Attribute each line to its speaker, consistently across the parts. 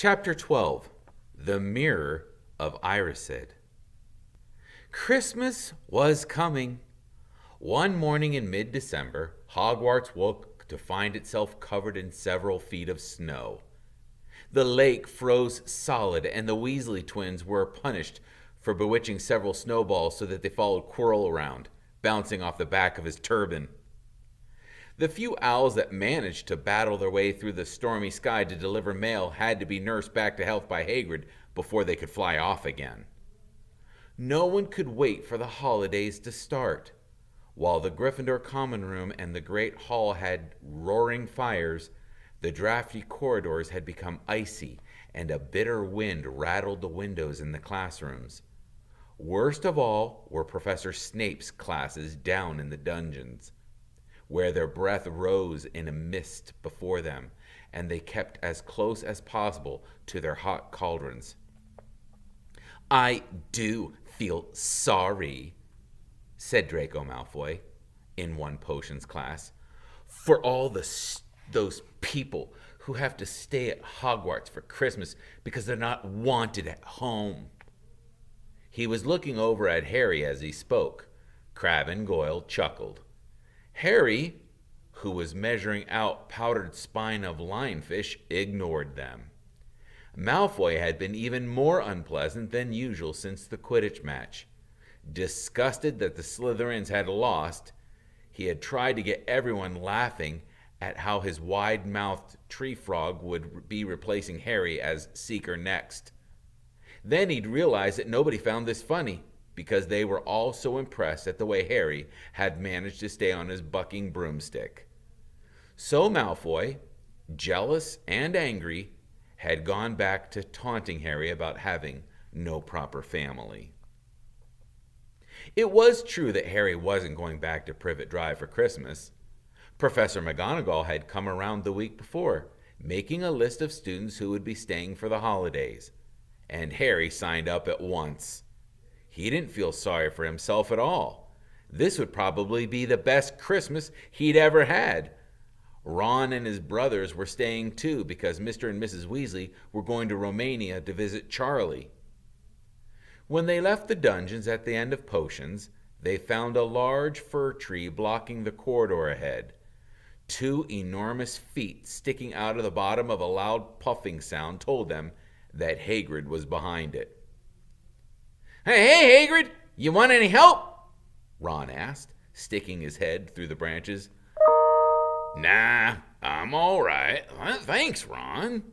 Speaker 1: Chapter 12. The Mirror of Irisid. Christmas was coming. One morning in mid-December, Hogwarts woke to find itself covered in several feet of snow. The lake froze solid, and the Weasley twins were punished for bewitching several snowballs so that they followed Quirrell around, bouncing off the back of his turban. The few owls that managed to battle their way through the stormy sky to deliver mail had to be nursed back to health by Hagrid before they could fly off again. No one could wait for the holidays to start. While the Gryffindor common room and the Great Hall had roaring fires, the drafty corridors had become icy, and a bitter wind rattled the windows in the classrooms. Worst of all were Professor Snape's classes down in the dungeons, where their breath rose in a mist before them, and they kept as close as possible to their hot cauldrons. "I do feel sorry," said Draco Malfoy in one potions class, "for all those people who have to stay at Hogwarts for Christmas because they're not wanted at home." He was looking over at Harry as he spoke. Crabbe and Goyle chuckled. Harry, who was measuring out powdered spine of lionfish, ignored them. Malfoy had been even more unpleasant than usual since the Quidditch match. Disgusted that the Slytherins had lost, he had tried to get everyone laughing at how his wide-mouthed tree frog would be replacing Harry as Seeker next. Then he'd realized that nobody found this funny, because they were all so impressed at the way Harry had managed to stay on his bucking broomstick. So Malfoy, jealous and angry, had gone back to taunting Harry about having no proper family. It was true that Harry wasn't going back to Privet Drive for Christmas. Professor McGonagall had come around the week before, making a list of students who would be staying for the holidays, and Harry signed up at once. He didn't feel sorry for himself at all. This would probably be the best Christmas he'd ever had. Ron and his brothers were staying too because Mr. and Mrs. Weasley were going to Romania to visit Charlie. When they left the dungeons at the end of potions, they found a large fir tree blocking the corridor ahead. Two enormous feet sticking out of the bottom of a loud puffing sound told them that Hagrid was behind it. Hey, Hagrid, you want any help?" Ron asked, sticking his head through the branches. "Nah, I'm all right. Thanks, Ron."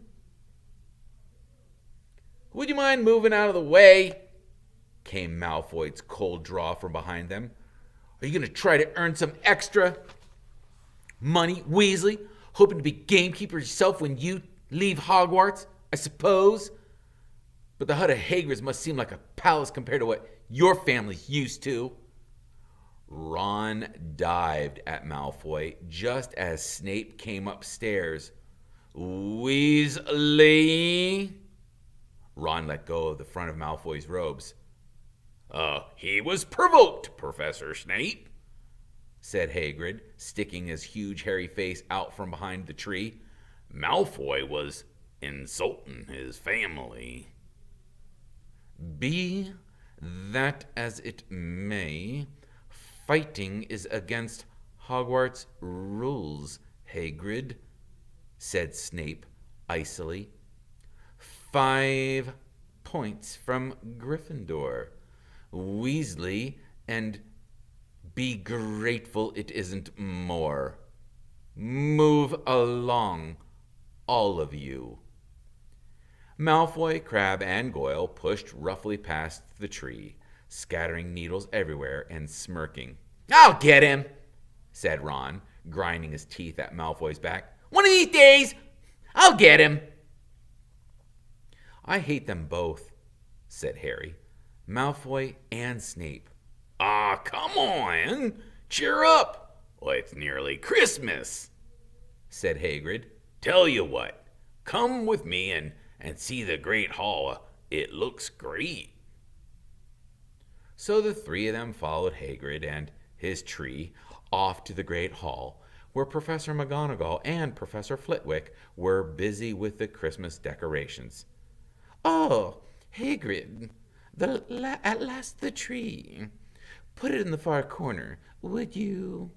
Speaker 1: "Would you mind moving out of the way?" came Malfoy's cold drawl from behind them. "Are you going to try to earn some extra money, Weasley? Hoping to be gamekeeper yourself when you leave Hogwarts, I suppose? But the hut of Hagrid's must seem like a palace compared to what your family's used to." Ron dived at Malfoy just as Snape came upstairs. "Weasley!" Ron let go of the front of Malfoy's robes. He was provoked, Professor Snape," said Hagrid, sticking his huge hairy face out from behind the tree. "Malfoy was insulting his family." "Be that as it may, fighting is against Hogwarts rules, Hagrid," said Snape icily. 5 points from Gryffindor. Weasley, and be grateful it isn't more. Move along, all of you." Malfoy, Crabbe, and Goyle pushed roughly past the tree, scattering needles everywhere and smirking. "I'll get him," said Ron, grinding his teeth at Malfoy's back. "One of these days, I'll get him." "I hate them both," said Harry. "Malfoy and Snape."
Speaker 2: Come on. Cheer up. It's nearly Christmas," said Hagrid. "Tell you what, come with me and see the Great Hall. It looks great."
Speaker 1: So the three of them followed Hagrid and his tree off to the Great Hall, where Professor McGonagall and Professor Flitwick were busy with the Christmas decorations. "Oh, Hagrid, at last the tree. Put it in the far corner, would you?"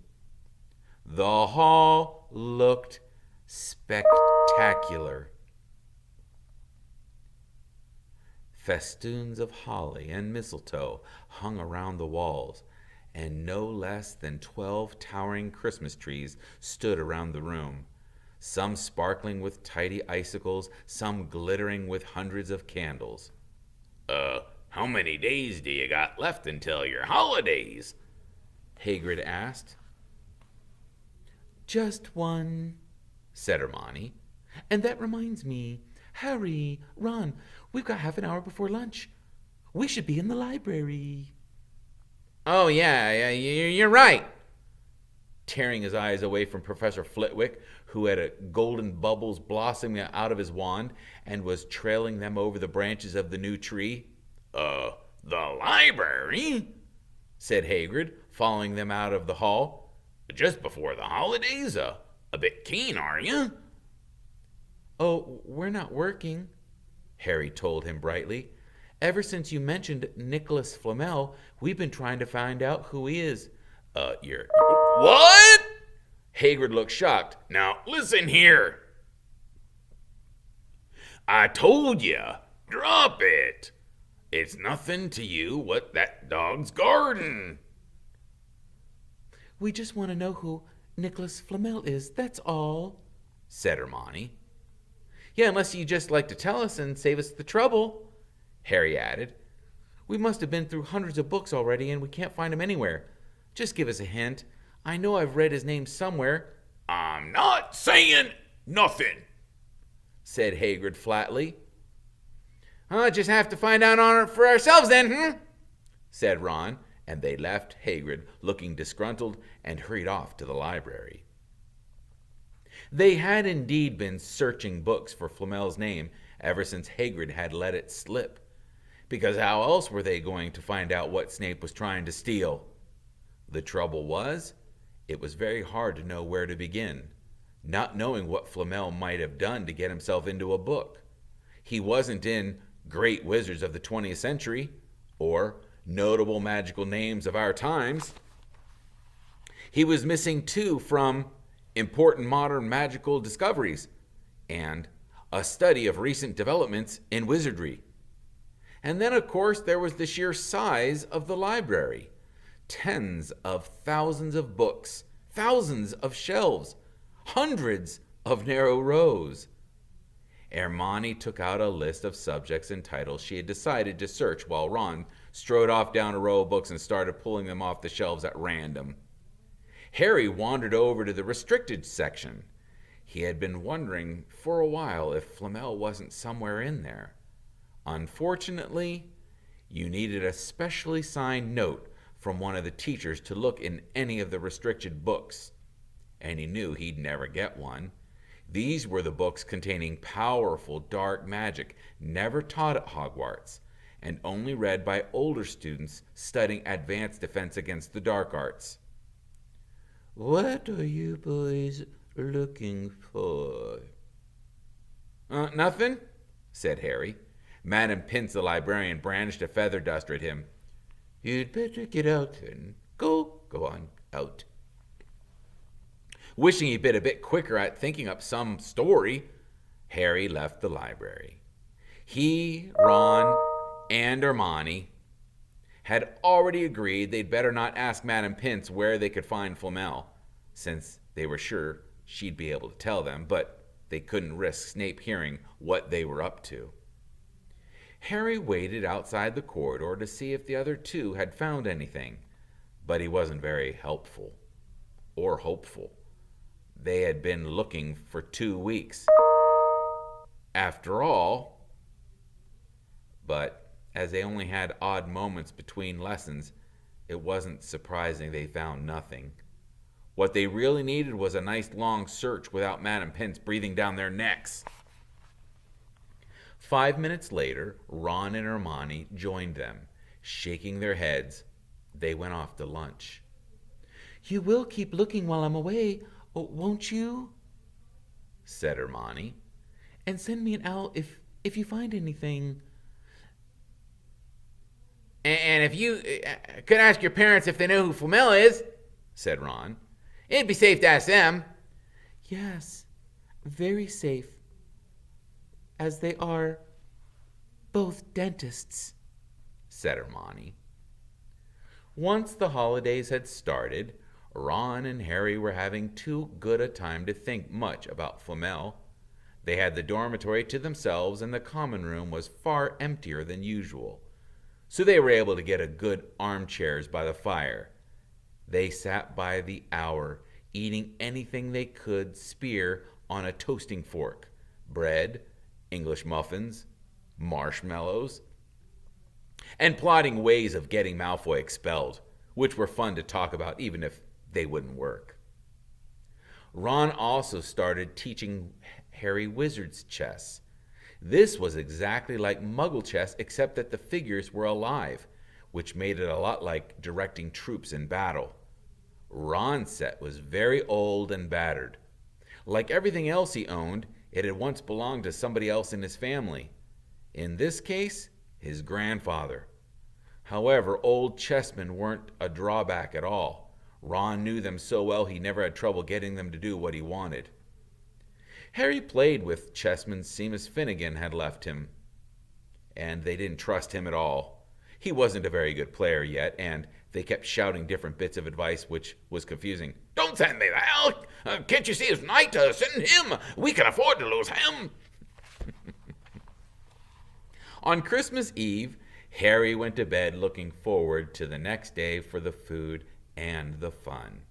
Speaker 1: The hall looked spectacular. Festoons of holly and mistletoe hung around the walls, and no less than 12 towering Christmas trees stood around the room, some sparkling with tidy icicles, some glittering with hundreds of candles.
Speaker 2: How many days do you got left until your holidays?"
Speaker 1: Hagrid asked. "Just one," said Hermione. "And that reminds me, Harry, Ron, we've got half an hour before lunch. We should be in the library." "Oh, yeah, you're right." Tearing his eyes away from Professor Flitwick, who had a golden bubbles blossoming out of his wand and was trailing them over the branches of the new tree.
Speaker 2: The library?"
Speaker 1: said Hagrid, following them out of the hall.
Speaker 2: "Just before the holidays? A bit keen, are you?"
Speaker 1: "Oh, we're not working," Harry told him brightly. "Ever since you mentioned Nicholas Flamel, we've been trying to find out who he is."
Speaker 2: You're... What? Hagrid looked shocked. "Now, listen here. I told you, drop it. It's nothing to you what that dog's garden."
Speaker 1: "We just want to know who Nicholas Flamel is, that's all," said Hermione. "Yeah, unless you just like to tell us and save us the trouble," Harry added. "We must have been through hundreds of books already and we can't find him anywhere. Just give us a hint. I know I've read his name somewhere."
Speaker 2: "I'm not saying nothing,"
Speaker 1: said Hagrid flatly. "Just have to find out on it for ourselves then, said Ron, and they left Hagrid looking disgruntled and hurried off to the library. They had indeed been searching books for Flamel's name ever since Hagrid had let it slip, because how else were they going to find out what Snape was trying to steal? The trouble was, it was very hard to know where to begin, not knowing what Flamel might have done to get himself into a book. He wasn't in Great Wizards of the 20th Century or Notable Magical Names of Our Times. He was missing two from Important Modern Magical Discoveries and A Study of Recent Developments in Wizardry. And then, of course, there was the sheer size of the library. Tens of thousands of books, thousands of shelves, hundreds of narrow rows. Hermione took out a list of subjects and titles she had decided to search while Ron strode off down a row of books and started pulling them off the shelves at random. Harry wandered over to the restricted section. He had been wondering for a while if Flamel wasn't somewhere in there. Unfortunately, you needed a specially signed note from one of the teachers to look in any of the restricted books, and he knew he'd never get one. These were the books containing powerful dark magic never taught at Hogwarts, and only read by older students studying advanced defense against the dark arts. "What are you boys looking for?" Nothing," said Harry. Madam Pince, the librarian, brandished a feather duster at him. "You'd better get out then. Go on, out." Wishing he'd been a bit quicker at thinking up some story, Harry left the library. He, Ron, and Hermione had already agreed they'd better not ask Madam Pince where they could find Flamel, since they were sure she'd be able to tell them, but they couldn't risk Snape hearing what they were up to. Harry waited outside the corridor to see if the other two had found anything, but he wasn't very helpful or hopeful. They had been looking for 2 weeks. After all, but as they only had odd moments between lessons, it wasn't surprising they found nothing. What they really needed was a nice long search without Madam Pince breathing down their necks. 5 minutes later, Ron and Hermione joined them. Shaking their heads, they went off to lunch. "You will keep looking while I'm away, "Oh, won't you?" said Hermione. "And send me an owl if you find anything."
Speaker 2: And if you could ask your parents if they know who Flamel is, said Ron. It'd be safe to ask them.
Speaker 1: "Yes, very safe, as they are both dentists," said Hermione. Once the holidays had started, Ron and Harry were having too good a time to think much about Flamel. They had the dormitory to themselves, and the common room was far emptier than usual, so they were able to get a good armchairs by the fire. They sat by the hour, eating anything they could spear on a toasting fork: bread, English muffins, marshmallows, and plotting ways of getting Malfoy expelled, which were fun to talk about even if they wouldn't work. Ron also started teaching Harry wizard's chess. This was exactly like Muggle chess, except that the figures were alive, which made it a lot like directing troops in battle. Ron's set was very old and battered. Like everything else he owned, it had once belonged to somebody else in his family. In this case, his grandfather. However, old chessmen weren't a drawback at all. Ron knew them so well he never had trouble getting them to do what he wanted. Harry played with chessmen Seamus Finnegan had left him, and they didn't trust him at all. He wasn't a very good player yet, and they kept shouting different bits of advice, which was confusing.
Speaker 2: Don't send me that. Can't you see his knight? Send him. We can afford to lose him.
Speaker 1: On Christmas Eve, Harry went to bed looking forward to the next day for the food and the fun,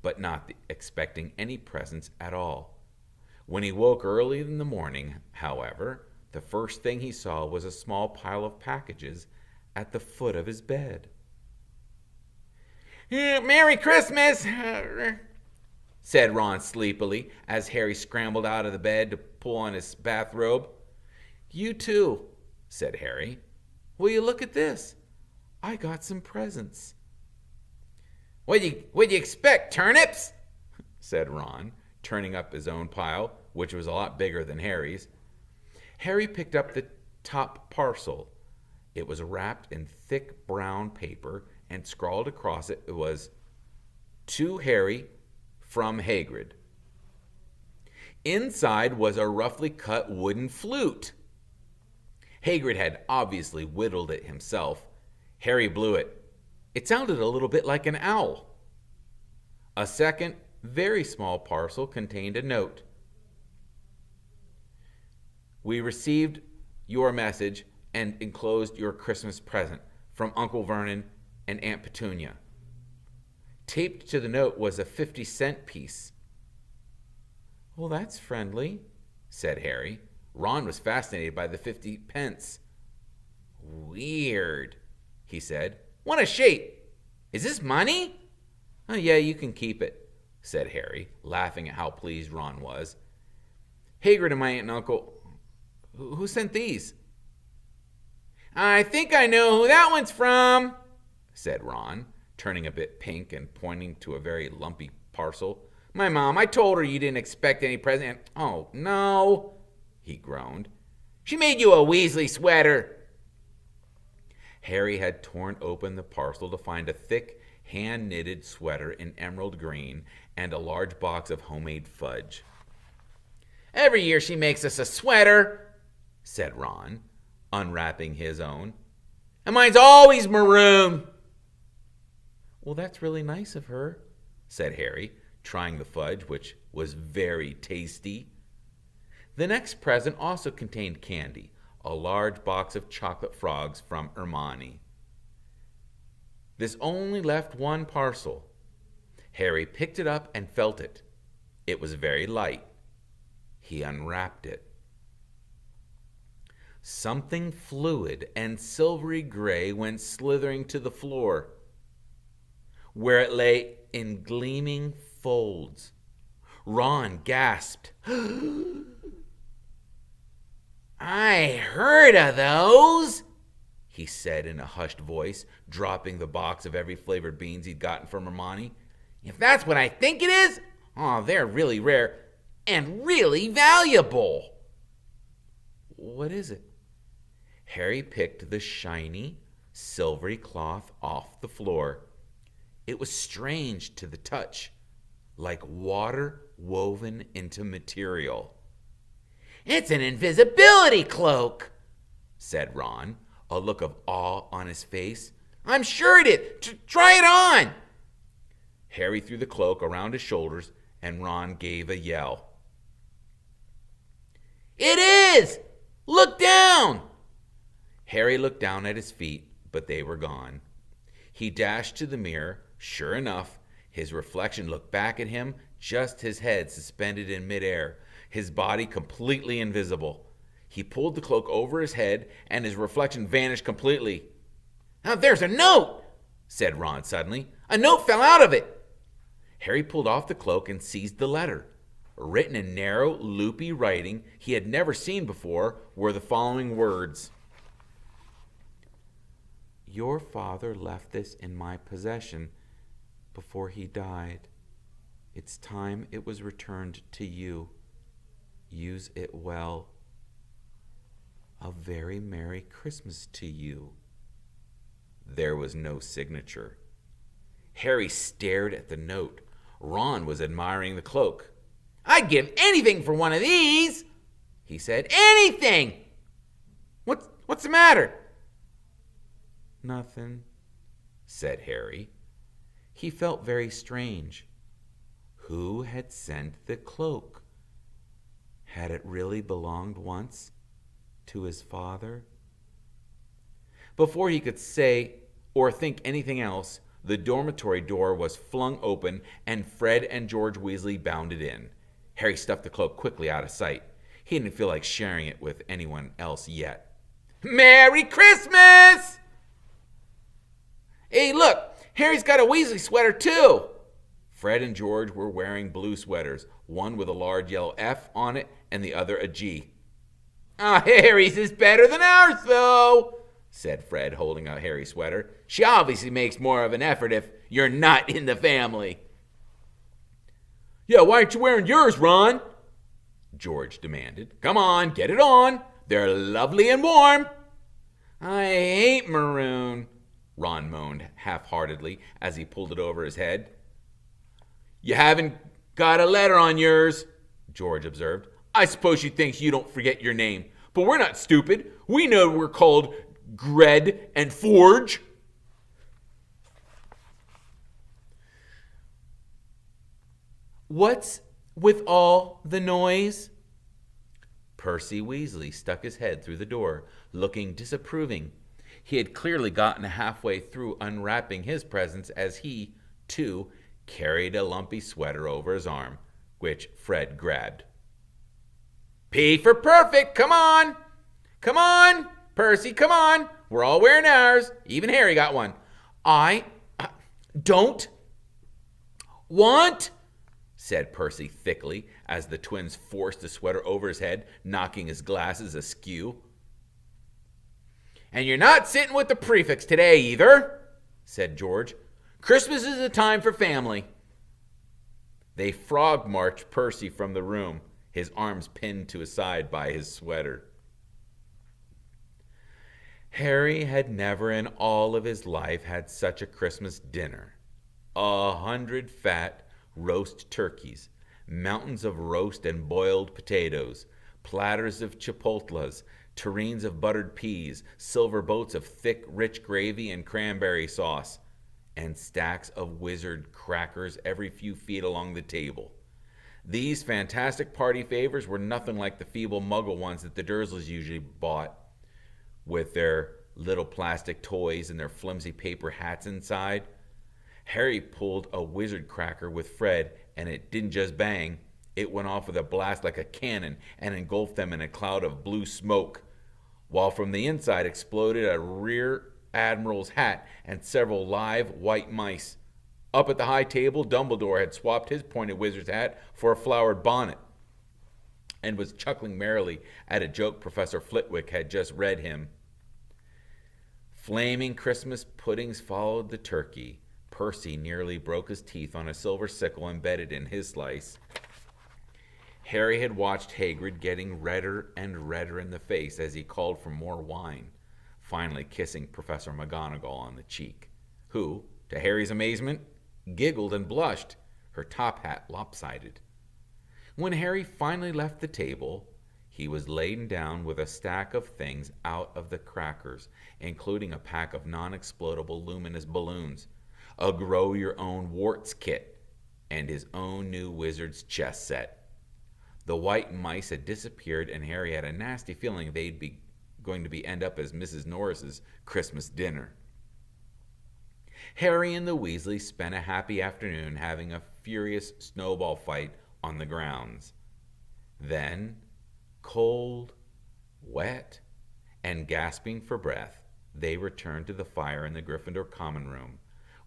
Speaker 1: but not expecting any presents at all. When he woke early in the morning, however, the first thing he saw was a small pile of packages at the foot of his bed.
Speaker 2: Merry Christmas,
Speaker 1: said Ron sleepily as Harry scrambled out of the bed to pull on his bathrobe. "You too," said Harry. "Will you look at this? I got some presents."
Speaker 2: What'd you expect, turnips?
Speaker 1: said Ron, turning up his own pile, which was a lot bigger than Harry's. Harry picked up the top parcel. It was wrapped in thick brown paper, and scrawled across it was, "To Harry, from Hagrid." Inside was a roughly cut wooden flute. Hagrid had obviously whittled it himself. Harry blew it. It sounded a little bit like an owl. A second, very small parcel contained a note. "We received your message and enclosed your Christmas present from Uncle Vernon and Aunt Petunia." Taped to the note was a 50-cent piece. "Well, that's friendly," said Harry. Ron was fascinated by the 50 pence.
Speaker 2: "Weird," he said. "What a shape! Is this money?"
Speaker 1: "Oh, yeah, you can keep it," said Harry, laughing at how pleased Ron was. "Hagrid and my aunt and uncle. Who sent these?"
Speaker 2: "I think I know who that one's from,"
Speaker 1: said Ron, turning a bit pink and pointing to a very lumpy parcel.
Speaker 2: "My mom. I told her you didn't expect any present."
Speaker 1: "Oh, no," he groaned.
Speaker 2: "She made you a Weasley sweater."
Speaker 1: Harry had torn open the parcel to find a thick, hand-knitted sweater in emerald green and a large box of homemade fudge.
Speaker 2: "Every year she makes us a sweater,"
Speaker 1: said Ron, unwrapping his own.
Speaker 2: "And mine's always maroon."
Speaker 1: "Well, that's really nice of her," said Harry, trying the fudge, which was very tasty. The next present also contained candy, a large box of chocolate frogs from Hermione. This only left one parcel. Harry picked it up and felt it. It was very light. He unwrapped it. Something fluid and silvery gray went slithering to the floor, where it lay in gleaming folds. Ron gasped.
Speaker 2: "I heard of those,"
Speaker 1: he said in a hushed voice, dropping the box of every flavored beans he'd gotten from Hermione.
Speaker 2: "If that's what I think it is,
Speaker 1: Oh, they're really rare and really valuable. What is it? Harry picked the shiny, silvery cloth off the floor. It was strange to the touch, like water woven into material. It's an invisibility cloak, said Ron, a look of awe on his face. I'm sure it is. Try it on. Harry threw the cloak around his shoulders, and Ron gave a yell. It is! Look down! Harry looked down at his feet, but they were gone. He dashed to the mirror. Sure enough, his reflection looked back at him, just his head suspended in midair, his body completely invisible. He pulled the cloak over his head, and his reflection vanished completely. Now there's a note, said Ron suddenly. A note fell out of it. Harry pulled off the cloak and seized the letter. Written in narrow, loopy writing he had never seen before were the following words. Your father left this in my possession before he died. It's time it was returned to you. Use it well. A very Merry Christmas to you. There was no signature. Harry stared at the note. Ron was admiring the cloak. I'd give anything for one of these, he said. Anything! What's the matter? Nothing, said Harry. He felt very strange. Who had sent the cloak? Had it really belonged once to his father? Before he could say or think anything else, the dormitory door was flung open and Fred and George Weasley bounded in. Harry stuffed the cloak quickly out of sight. He didn't feel like sharing it with anyone else yet. Merry Christmas! Hey, look! Harry's got a Weasley sweater, too! Fred and George were wearing blue sweaters, one with a large yellow F on it and the other a G. Harry's is better than ours, though, said Fred, holding out Harry's sweater. She obviously makes more of an effort if you're not in the family. Yeah, why aren't you wearing yours, Ron? George demanded. Come on, get it on. They're lovely and warm. I hate maroon, Ron moaned half-heartedly as he pulled it over his head. You haven't got a letter on yours, George observed. I suppose she thinks you don't forget your name. But we're not stupid. We know we're called Gred and Forge. What's with all the noise? Percy Weasley stuck his head through the door, looking disapproving. He had clearly gotten halfway through unwrapping his presents as he, too, carried a lumpy sweater over his arm, which Fred grabbed. P for perfect, come on! Come on, Percy, come on! We're all wearing ours. Even Harry got one. I don't want, said Percy thickly as the twins forced the sweater over his head, knocking his glasses askew. And you're not sitting with the prefects today either, said George. Christmas is a time for family. They frog-marched Percy from the room, his arms pinned to his side by his sweater. Harry had never in all of his life had such a Christmas dinner. 100 fat roast turkeys, mountains of roast and boiled potatoes, platters of chipotles, tureens of buttered peas, silver boats of thick, rich gravy and cranberry sauce, and stacks of wizard crackers every few feet along the table. These fantastic party favors were nothing like the feeble muggle ones that the Dursleys usually bought, with their little plastic toys and their flimsy paper hats inside. Harry pulled a wizard cracker with Fred, and it didn't just bang. It went off with a blast like a cannon and engulfed them in a cloud of blue smoke, while from the inside exploded a rear admiral's hat and several live white mice. Up at the high table, Dumbledore had swapped his pointed wizard's hat for a flowered bonnet and was chuckling merrily at a joke Professor Flitwick had just read him. Flaming Christmas puddings followed the turkey. Percy nearly broke his teeth on a silver sickle embedded in his slice. Harry had watched Hagrid getting redder and redder in the face as he called for more wine, finally kissing Professor McGonagall on the cheek, who, to Harry's amazement, giggled and blushed, her top hat lopsided. When Harry finally left the table, he was laden down with a stack of things out of the crackers, including a pack of non-explodable luminous balloons, a grow-your-own warts kit, and his own new wizard's chess set. The white mice had disappeared, and Harry had a nasty feeling they'd be going to end up as Mrs. Norris's Christmas dinner. Harry and the Weasleys spent a happy afternoon having a furious snowball fight on the grounds. Then, cold, wet, and gasping for breath, they returned to the fire in the Gryffindor common room,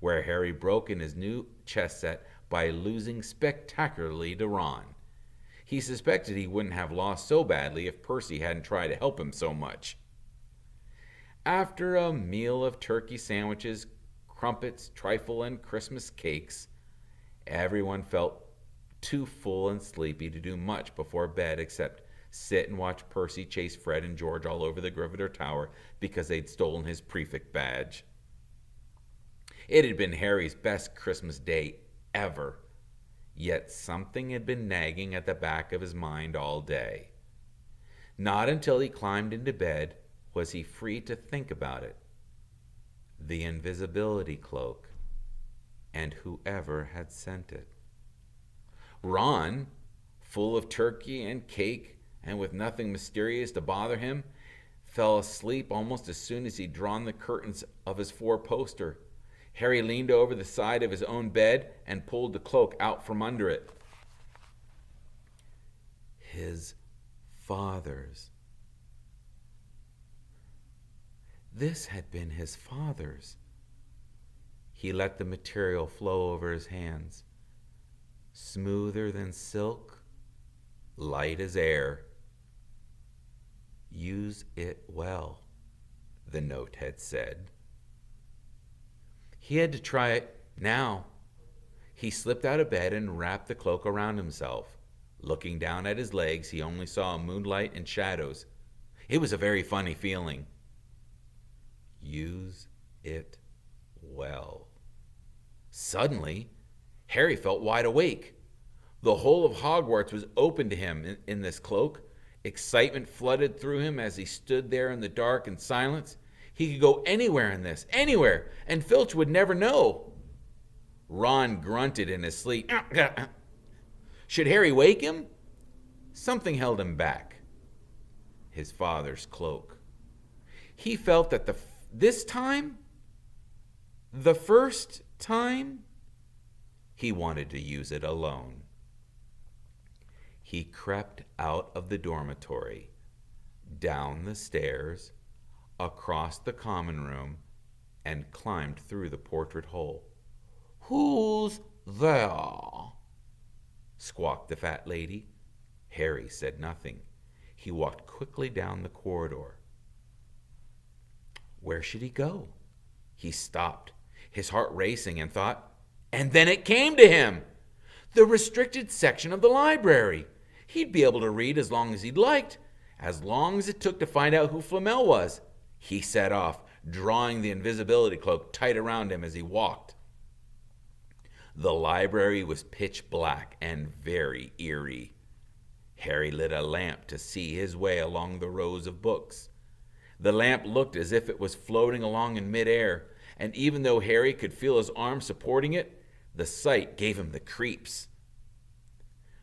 Speaker 1: where Harry broke in his new chess set by losing spectacularly to Ron. He suspected he wouldn't have lost so badly if Percy hadn't tried to help him so much. After a meal of turkey sandwiches, crumpets, trifle, and Christmas cakes, everyone felt too full and sleepy to do much before bed except sit and watch Percy chase Fred and George all over the Gryffindor Tower because they'd stolen his prefect badge. It had been Harry's best Christmas day ever, yet something had been nagging at the back of his mind all day. Not until he climbed into bed was he free to think about it. The invisibility cloak, and whoever had sent it. Ron, full of turkey and cake and with nothing mysterious to bother him, fell asleep almost as soon as he'd drawn the curtains of his four-poster. Harry leaned over the side of his own bed and pulled the cloak out from under it. His father's. This had been his father's. He let the material flow over his hands. Smoother than silk, light as air. Use it well, the note had said. He had to try it now. He slipped out of bed and wrapped the cloak around himself. Looking down at his legs, he only saw moonlight and shadows. It was a very funny feeling. Use it well. Suddenly, Harry felt wide awake. The whole of Hogwarts was open to him in this cloak. Excitement flooded through him as he stood there in the dark and silence. He could go anywhere in this, anywhere, and Filch would never know. Ron grunted in his sleep. Should Harry wake him? Something held him back. His father's cloak. He felt that the first time, he wanted to use it alone. He crept out of the dormitory, down the stairs, across the common room, and climbed through the portrait hole. "Who's there?" squawked the fat lady. Harry said nothing. He walked quickly down the corridor. Where should he go? He stopped, his heart racing, and thought, and then it came to him. The restricted section of the library. He'd be able to read as long as he'd liked, as long as it took to find out who Flamel was. He set off, drawing the invisibility cloak tight around him as he walked. The library was pitch black and very eerie. Harry lit a lamp to see his way along the rows of books. The lamp looked as if it was floating along in midair, and even though Harry could feel his arm supporting it, the sight gave him the creeps.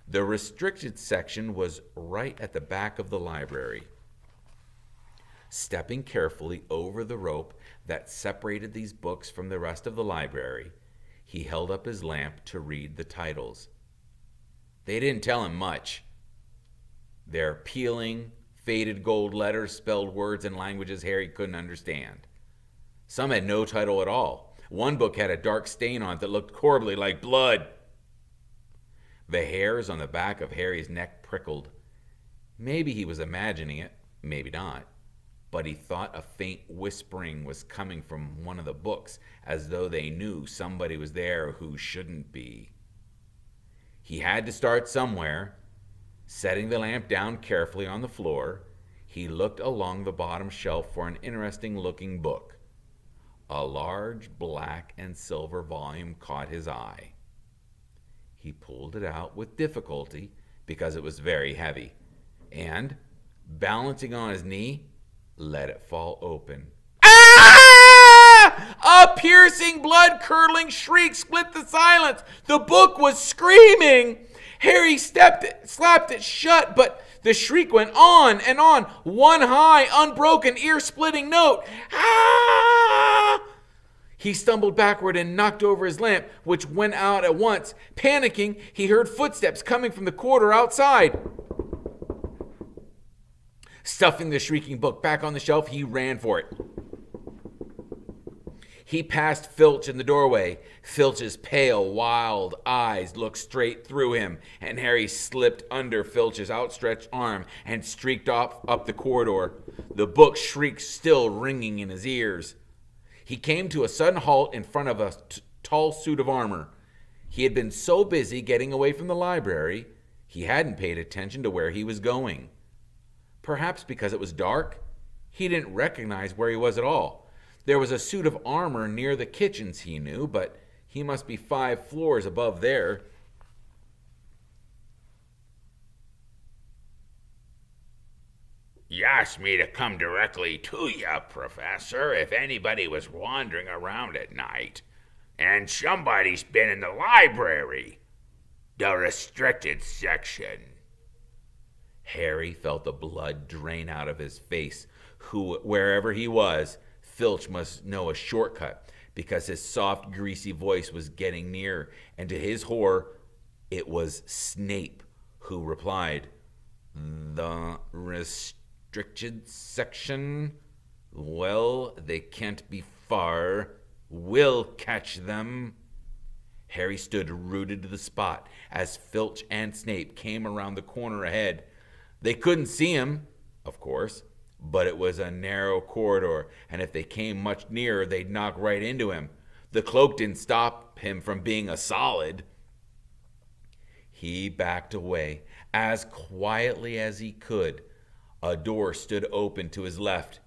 Speaker 1: The restricted section was right at the back of the library. Stepping carefully over the rope that separated these books from the rest of the library, he held up his lamp to read the titles. They didn't tell him much. Their peeling, faded gold letters spelled words in languages Harry couldn't understand. Some had no title at all. One book had a dark stain on it that looked horribly like blood. The hairs on the back of Harry's neck prickled. Maybe he was imagining it, maybe not. but he thought a faint whispering was coming from one of the books, as though they knew somebody was there who shouldn't be. He had to start somewhere. Setting the lamp down carefully on the floor, he looked along the bottom shelf for an interesting-looking book. A large black and silver volume caught his eye. He pulled it out with difficulty because it was very heavy, and, balancing on his knee, let it fall open. Ah! A piercing, blood-curdling shriek split the silence. The book was screaming. Harry slapped it shut, but the shriek went on and on, one high, unbroken, ear-splitting note. Ah! He stumbled backward and knocked over his lamp, which went out at once. Panicking, he heard footsteps coming from the corridor outside. Stuffing the shrieking book back on the shelf, he ran for it. He passed Filch in the doorway. Filch's pale, wild eyes looked straight through him, and Harry slipped under Filch's outstretched arm and streaked off up the corridor, the book shriek still ringing in his ears. He came to a sudden halt in front of a tall suit of armor. He had been so busy getting away from the library, he hadn't paid attention to where he was going. Perhaps because it was dark, he didn't recognize where he was at all. There was a suit of armor near the kitchens, he knew, but he must be 5 floors above there.
Speaker 2: You asked me to come directly to you, Professor, if anybody was wandering around at night. And somebody's been in the library. The restricted section.
Speaker 1: Harry felt the blood drain out of his face. Wherever he was, Filch must know a shortcut, because his soft, greasy voice was getting near, and to his horror, it was Snape who replied, "The restricted section? Well, they can't be far. We'll catch them." Harry stood rooted to the spot as Filch and Snape came around the corner ahead. They couldn't see him, of course, but it was a narrow corridor, and if they came much nearer, they'd knock right into him. The cloak didn't stop him from being a solid. He backed away as quietly as he could. A door stood open to his left.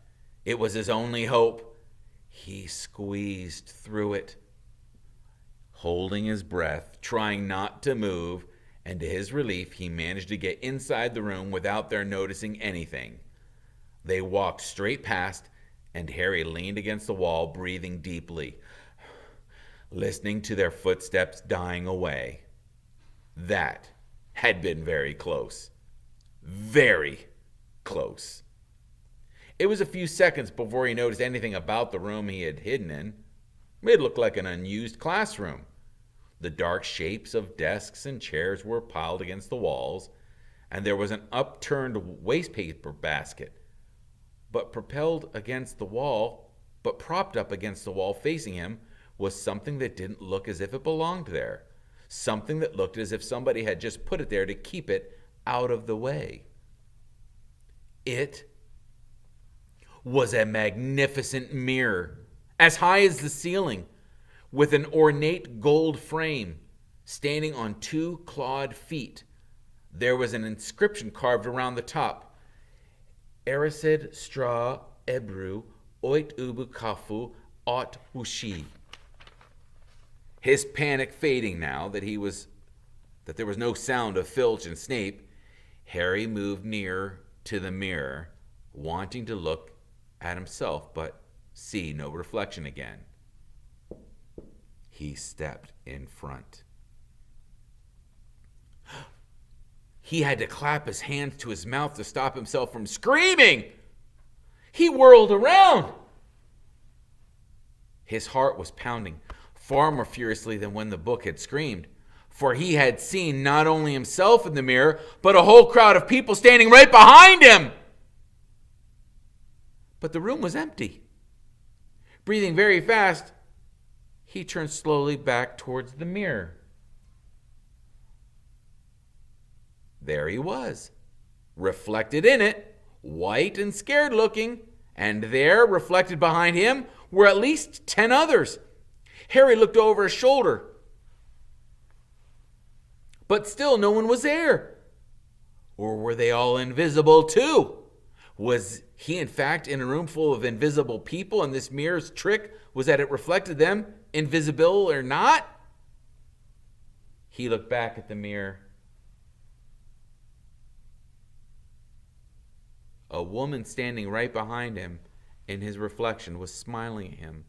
Speaker 1: It was his only hope. He squeezed through it, holding his breath, trying not to move, and to his relief, he managed to get inside the room without their noticing anything. They walked straight past, and Harry leaned against the wall, breathing deeply, listening to their footsteps dying away. That had been very close. Very close. It was a few seconds before he noticed anything about the room he had hidden in. It looked like an unused classroom. The dark shapes of desks and chairs were piled against the walls, and there was an upturned wastepaper basket. But propped up against the wall facing him was something that didn't look as if it belonged there. Something that looked as if somebody had just put it there to keep it out of the way. It was a magnificent mirror, as high as the ceiling, with an ornate gold frame, standing on 2 clawed feet. There was an inscription carved around the top. Erised stra ebru oit ubu kafu ot ushi. His panic fading now that there was no sound of Filch and Snape, Harry moved near to the mirror, wanting to look at himself but see no reflection again. He stepped in front. He had to clap his hands to his mouth to stop himself from screaming. He whirled around. His heart was pounding far more furiously than when the book had screamed, for he had seen not only himself in the mirror, but a whole crowd of people standing right behind him. But the room was empty. Breathing very fast, he turned slowly back towards the mirror. There he was, reflected in it, white and scared looking, and there, reflected behind him, were at least 10 others. Harry looked over his shoulder, but still no one was there. Or were they all invisible too? Was he, in fact, in a room full of invisible people, and this mirror's trick was that it reflected them, invisible or not? He looked back at the mirror. A woman standing right behind him in his reflection was smiling at him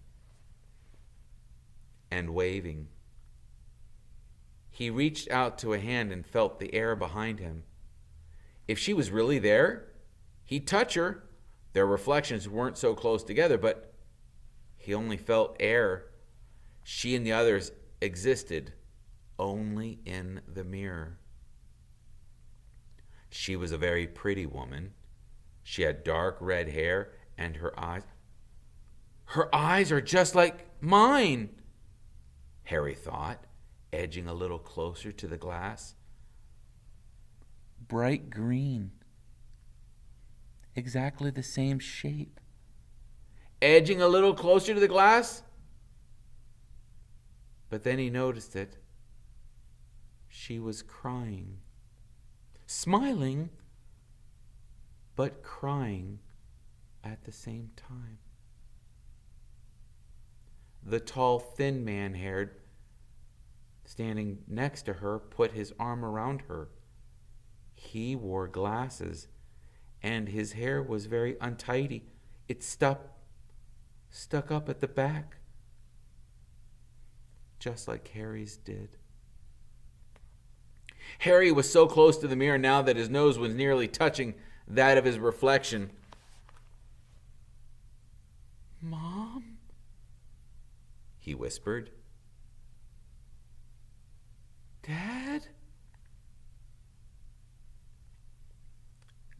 Speaker 1: and waving. He reached out to a hand and felt the air behind him. If she was really there, he'd touch her. Their reflections weren't so close together, but he only felt air. She and the others existed only in the mirror. She was a very pretty woman. She had dark red hair, and her eyes... Her eyes are just like mine, Harry thought, edging a little closer to the glass. Bright green. Exactly the same shape. Edging a little closer to the glass? But then he noticed it. She was crying. Smiling, but crying at the same time. The tall, thin man, haired, standing next to her, put his arm around her. He wore glasses, and his hair was very untidy. It stuck up at the back, just like Harry's did. Harry was so close to the mirror now that his nose was nearly touching that of his reflection. "Mom?" he whispered. "Dad?"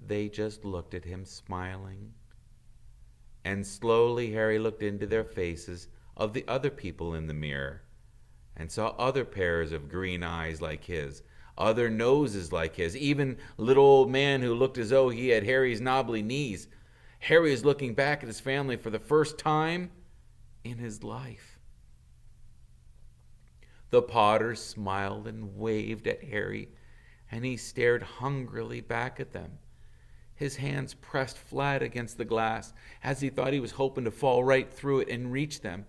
Speaker 1: They just looked at him, smiling. And slowly Harry looked into their faces of the other people in the mirror and saw other pairs of green eyes like his, other noses like his, even little old man who looked as though he had Harry's knobbly knees. Harry is looking back at his family for the first time in his life. The Potters smiled and waved at Harry, and he stared hungrily back at them, his hands pressed flat against the glass, as he thought he was hoping to fall right through it and reach them.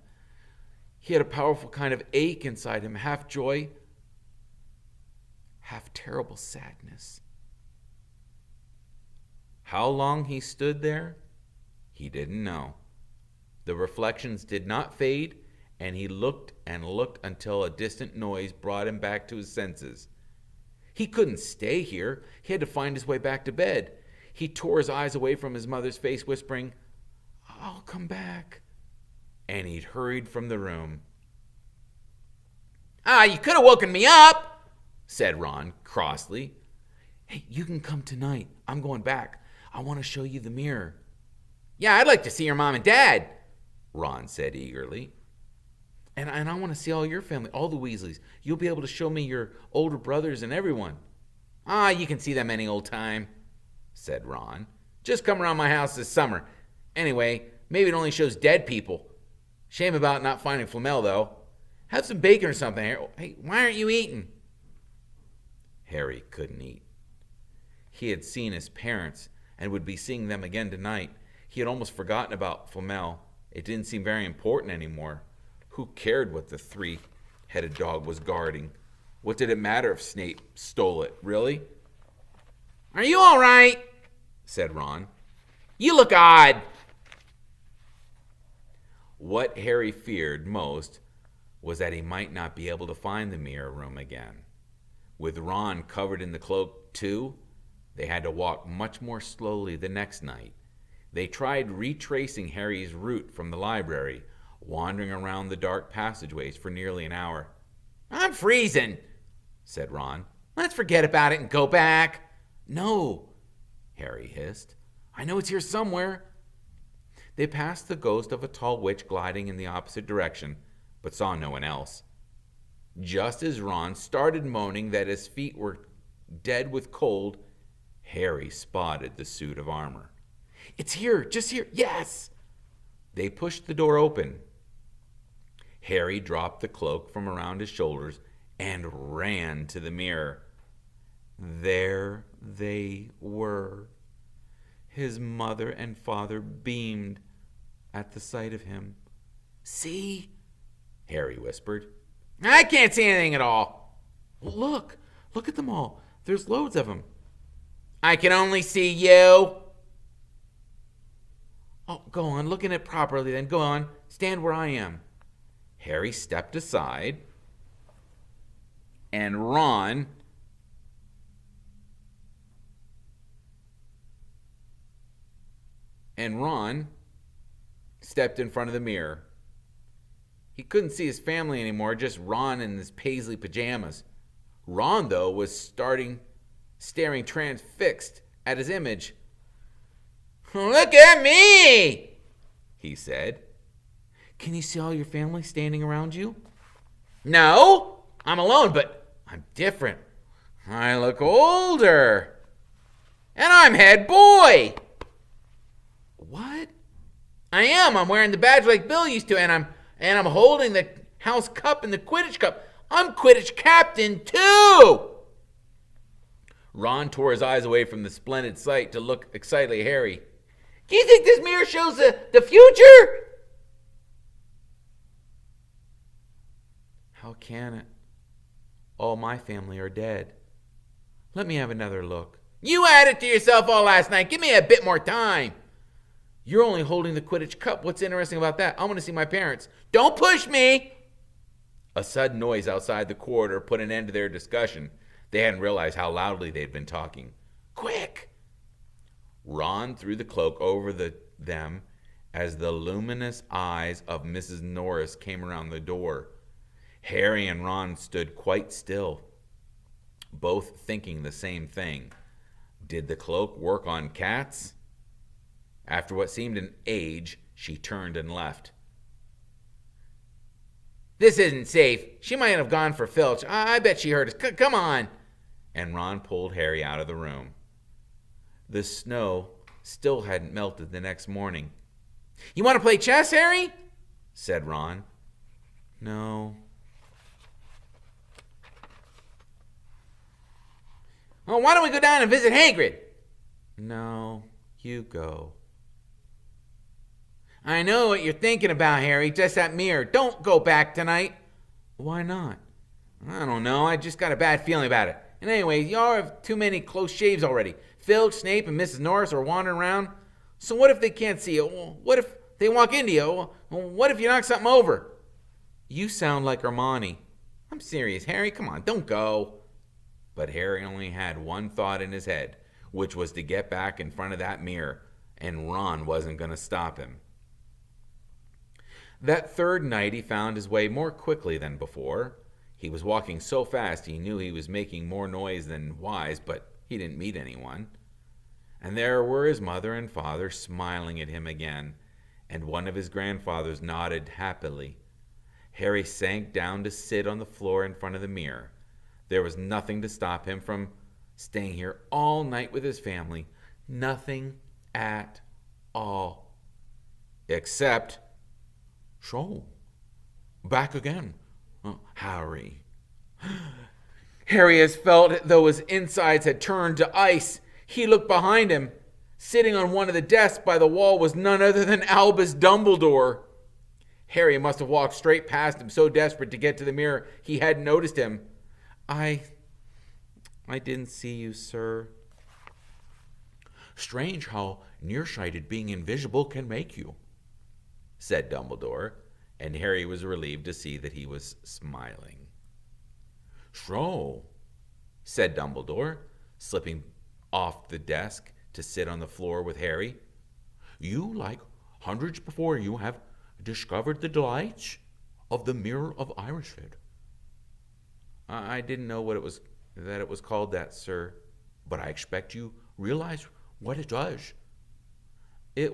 Speaker 1: He had a powerful kind of ache inside him, half joy, half terrible sadness. How long he stood there, he didn't know. The reflections did not fade, and he looked and looked until a distant noise brought him back to his senses. He couldn't stay here. He had to find his way back to bed. He tore his eyes away from his mother's face, whispering, "I'll come back." And he'd hurried from the room. "You could have woken me up," said Ron crossly. "Hey, you can come tonight. I'm going back. I want to show you the mirror." "Yeah, I'd like to see your mom and dad," Ron said eagerly. And I want to see all your family, all the Weasleys. You'll be able to show me your older brothers and everyone." You can see them any old time," said Ron. "Just come around my house this summer. Anyway, maybe it only shows dead people. Shame about not finding Flamel, though. Have some bacon or something. Hey, why aren't you eating?" Harry couldn't eat. He had seen his parents and would be seeing them again tonight. He had almost forgotten about Flamel. It didn't seem very important anymore. Who cared what the three-headed dog was guarding? What did it matter if Snape stole it, really? "Are you all right?" said Ron. "You look odd." What Harry feared most was that he might not be able to find the mirror room again. With Ron covered in the cloak, too, they had to walk much more slowly the next night. They tried retracing Harry's route from the library, wandering around the dark passageways for nearly an hour. "I'm freezing," said Ron. "Let's forget about it and go back." "No," Harry hissed. "I know it's here somewhere." They passed the ghost of a tall witch gliding in the opposite direction, but saw no one else. Just as Ron started moaning that his feet were dead with cold, Harry spotted the suit of armor. It's here, just here. Yes. They pushed the door open. Harry dropped the cloak from around his shoulders and ran to the mirror. There they were. His mother and father beamed at the sight of him. See? Harry whispered. I can't see anything at all. Look at them all. There's loads of them. I can only see you. Oh, go on, look at it properly then. Go on, stand where I am. Harry stepped aside, and Ron stepped in front of the mirror. He couldn't see his family anymore, just Ron in his paisley pajamas. Ron, though, was staring transfixed at his image. Look at me, he said. Can you see all your family standing around you? No, I'm alone, but I'm different. I look older. And I'm head boy. What? I am. I'm wearing the badge like Bill used to, and I'm holding the house cup and the Quidditch cup. I'm Quidditch captain, too. Ron tore his eyes away from the splendid sight to look excitedly at Harry. Do you think this mirror shows the future? How can it? All my family are dead. Let me have another look. You added to yourself all last night. Give me a bit more time. You're only holding the Quidditch cup. What's interesting about that? I want to see my parents. Don't push me! A sudden noise outside the corridor put an end to their discussion. They hadn't realized how loudly they'd been talking. Quick! Ron threw the cloak over them as the luminous eyes of Mrs. Norris came around the door. Harry and Ron stood quite still, both thinking the same thing. Did the cloak work on cats? After what seemed an age, she turned and left. This isn't safe. She might have gone for Filch. I bet she heard us. Come on. And Ron pulled Harry out of the room. The snow still hadn't melted the next morning. You want to play chess, Harry? Said Ron. No. Well, why don't we go down and visit Hagrid? No, you go. I know what you're thinking about, Harry. Just that mirror. Don't go back tonight. Why not? I don't know. I just got a bad feeling about it. And anyway, y'all have too many close shaves already. Filch, Snape, and Mrs. Norris are wandering around. So what if they can't see you? What if they walk into you? What if you knock something over? You sound like Hermione. I'm serious, Harry. Come on, don't go. But Harry only had one thought in his head, which was to get back in front of that mirror, and Ron wasn't going to stop him. That third night he found his way more quickly than before. He was walking so fast he knew he was making more noise than wise, but he didn't meet anyone. And there were his mother and father smiling at him again, and one of his grandfathers nodded happily. Harry sank down to sit on the floor in front of the mirror. There was nothing to stop him from staying here all night with his family. Nothing at all. Except, so, back again, Harry. Harry has felt though his insides had turned to ice. He looked behind him. Sitting on one of the desks by the wall was none other than Albus Dumbledore. Harry must have walked straight past him, so desperate to get to the mirror he hadn't noticed him. I didn't see you, sir. Strange how nearsighted being invisible can make you, said Dumbledore, and Harry was relieved to see that he was smiling. So, said Dumbledore, slipping off the desk to sit on the floor with Harry, you, like hundreds before you, have discovered the delights of the Mirror of Irisford. I didn't know that it was called that, sir, but I expect you realize what it does. It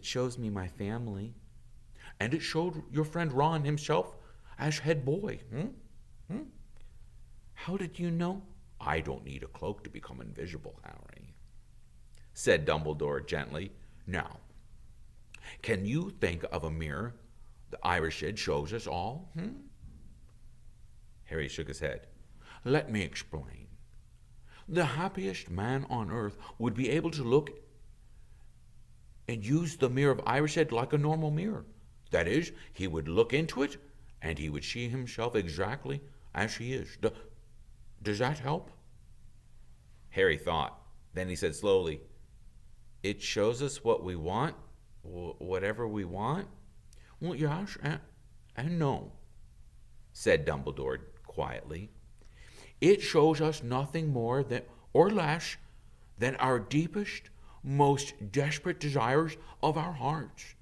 Speaker 1: shows me my family, and it showed your friend Ron himself as head boy. How did you know? I don't need a cloak to become invisible, Harry. said Dumbledore gently. Now, can you think of a mirror the Irishid shows us all? Harry shook his head. Let me explain. The happiest man on earth would be able to look and use the mirror of Irishid like a normal mirror. That is, he would look into it, and he would see himself exactly as he is. Does that help? Harry thought. Then he said slowly, It shows us what we want, whatever we want? Well, yes and no, said Dumbledore quietly. It shows us nothing more than, or less than our deepest, most desperate desires of our hearts.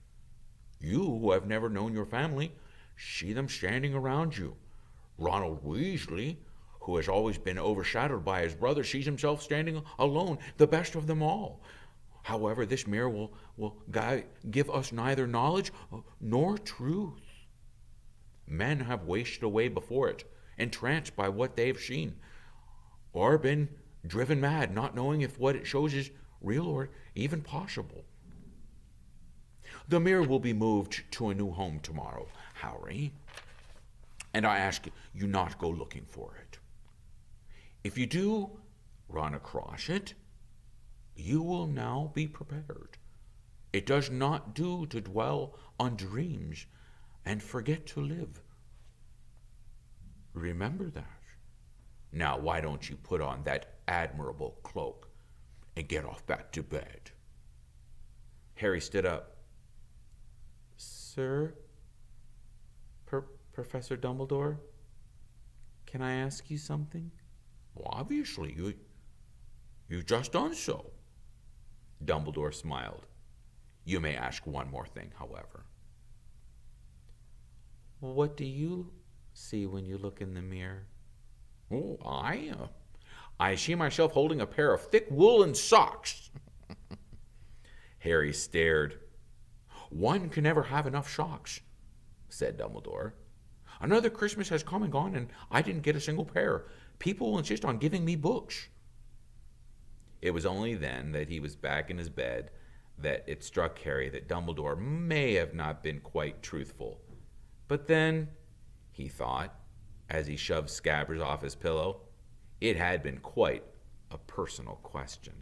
Speaker 1: You, who have never known your family, see them standing around you. Ronald Weasley, who has always been overshadowed by his brother, sees himself standing alone, the best of them all. However, this mirror will give us neither knowledge nor truth. Men have wasted away before it, entranced by what they have seen, or been driven mad, not knowing if what it shows is real or even possible. The mirror will be moved to a new home tomorrow, Harry, and I ask you not go looking for it. If you do run across it, you will now be prepared. It does not do to dwell on dreams and forget to live. Remember that. Now, why don't you put on that admirable cloak and get off back to bed? Harry stood up. Sir? Professor Dumbledore? Can I ask you something? Well, obviously, you've just done so. Dumbledore smiled. You may ask one more thing, however. What do you see when you look in the mirror? Oh, I see myself holding a pair of thick woolen socks. Harry stared. One can never have enough socks, said Dumbledore. Another Christmas has come and gone, and I didn't get a single pair. People will insist on giving me books. It was only then that he was back in his bed that it struck Harry that Dumbledore may have not been quite truthful. But then, he thought, as he shoved Scabbers off his pillow, it had been quite a personal question.